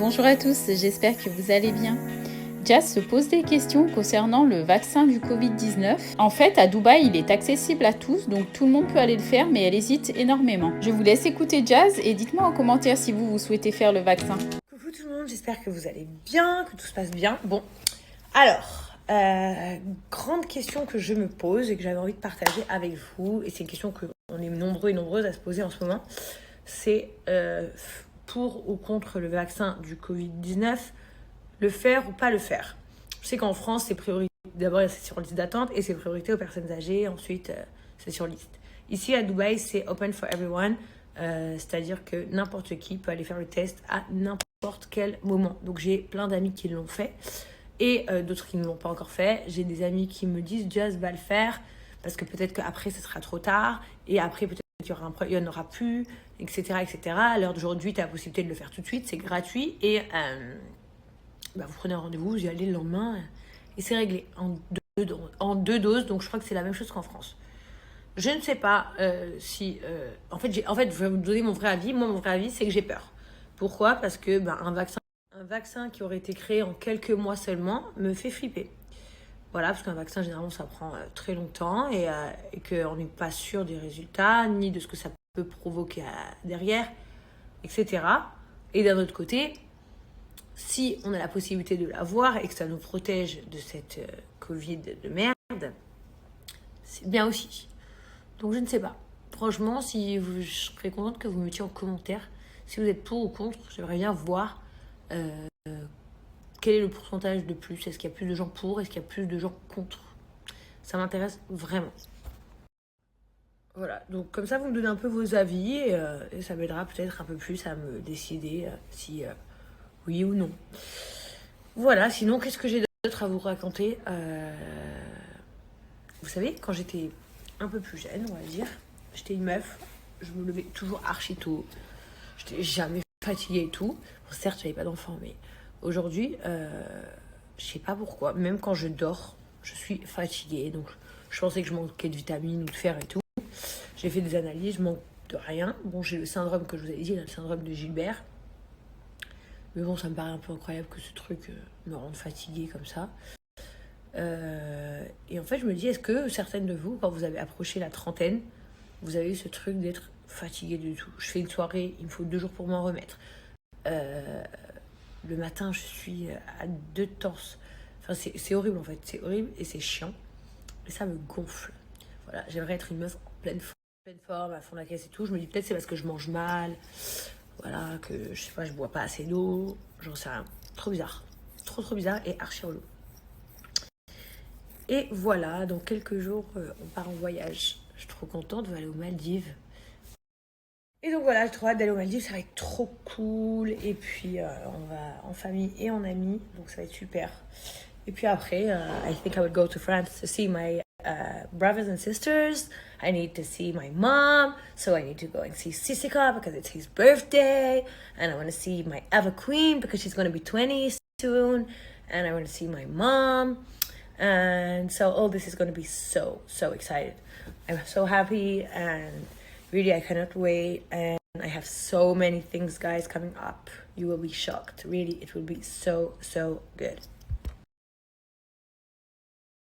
Bonjour à tous, j'espère que vous allez bien. Jazz se pose des questions concernant le vaccin du Covid-19. En fait, à Dubaï, il est accessible à tous, donc tout le monde peut aller le faire, mais elle hésite énormément. Je vous laisse écouter Jazz et dites-moi en commentaire si vous souhaitez faire le vaccin. Coucou tout le monde, j'espère que vous allez bien, que tout se passe bien. Bon, alors, grande question que je me pose et que j'avais envie de partager avec vous, et c'est une question qu'on est nombreux et nombreuses à se poser en ce moment, c'est pour ou contre le vaccin du Covid-19, le faire ou pas le faire. Je sais qu'en France, c'est priorité. D'abord, c'est sur liste d'attente et c'est priorité aux personnes âgées. Ensuite, c'est sur liste. Ici, à Dubaï, c'est open for everyone. C'est-à-dire que n'importe qui peut aller faire le test à n'importe quel moment. Donc, j'ai plein d'amis qui l'ont fait et d'autres qui ne l'ont pas encore fait. J'ai des amis qui me disent « Just va le faire » parce que peut-être qu'après, ce sera trop tard. Et après, peut-être qu'il y en aura plus, etc. etc. À l'heure d'aujourd'hui, tu as la possibilité de le faire tout de suite. C'est gratuit et... vous prenez un rendez-vous, vous y allez le lendemain et c'est réglé en deux doses. Donc je crois que c'est la même chose qu'en France. Je ne sais pas si... en fait, je vais vous donner mon vrai avis. Moi, mon vrai avis, c'est que j'ai peur. Pourquoi ? Parce que un vaccin qui aurait été créé en quelques mois seulement me fait flipper. Voilà, parce qu'un vaccin, généralement, ça prend très longtemps et qu'on n'est pas sûr des résultats, ni de ce que ça peut provoquer derrière, etc. Et d'un autre côté... si on a la possibilité de l'avoir et que ça nous protège de cette Covid de merde, c'est bien aussi. Donc je ne sais pas. Franchement, je serais contente que vous me mettiez en commentaire si vous êtes pour ou contre. J'aimerais bien voir quel est le pourcentage de plus. Est-ce qu'il y a plus de gens pour ? Est-ce qu'il y a plus de gens contre ? Ça m'intéresse vraiment. Voilà, donc comme ça vous me donnez un peu vos avis et ça m'aidera peut-être un peu plus à me décider si oui ou non. Voilà, sinon, qu'est-ce que j'ai d'autre à vous raconter Vous savez, quand j'étais un peu plus jeune, on va dire, j'étais une meuf, je me levais toujours archi tôt, j'étais jamais fatiguée et tout. Bon, certes, j'avais pas d'enfant, mais aujourd'hui, je sais pas pourquoi, même quand je dors, je suis fatiguée. Donc, je pensais que je manquais de vitamines ou de fer et tout. J'ai fait des analyses, je manque de rien. Bon, j'ai le syndrome que je vous avais dit, le syndrome de Gilbert. Mais bon, ça me paraît un peu incroyable que ce truc me rende fatiguée comme ça. Et en fait, je me dis, est-ce que certaines de vous, quand vous avez approché la trentaine, vous avez eu ce truc d'être fatiguée du tout ? Je fais une soirée, il me faut 2 jours pour m'en remettre. Le matin, je suis à 2 torses. Enfin, c'est horrible en fait, c'est horrible et c'est chiant. Et ça me gonfle. Voilà, j'aimerais être une meuf en pleine forme, à fond de la caisse et tout. Je me dis, peut-être c'est parce que je mange mal. Voilà, que je sais pas, je bois pas assez d'eau, j'en sais rien. Trop bizarre. Trop bizarre et archi relou. Et voilà, dans quelques jours, on part en voyage. Je suis trop contente, on va aller aux Maldives. Et donc voilà, j'ai trop hâte d'aller aux Maldives, ça va être trop cool. Et puis, on va en famille et en amis, donc ça va être super. Et puis après, I think I would go to France to see my brothers and sisters. I need to see my mom, so I need to go and see Sisika because it's his birthday, and I want to see my Eva Queen because she's going to be 20 soon, and I want to see my mom, and so all this is going to be so excited. I'm so happy, and really I cannot wait, and I have so many things, guys, coming up. You will be shocked. Really, it will be so good.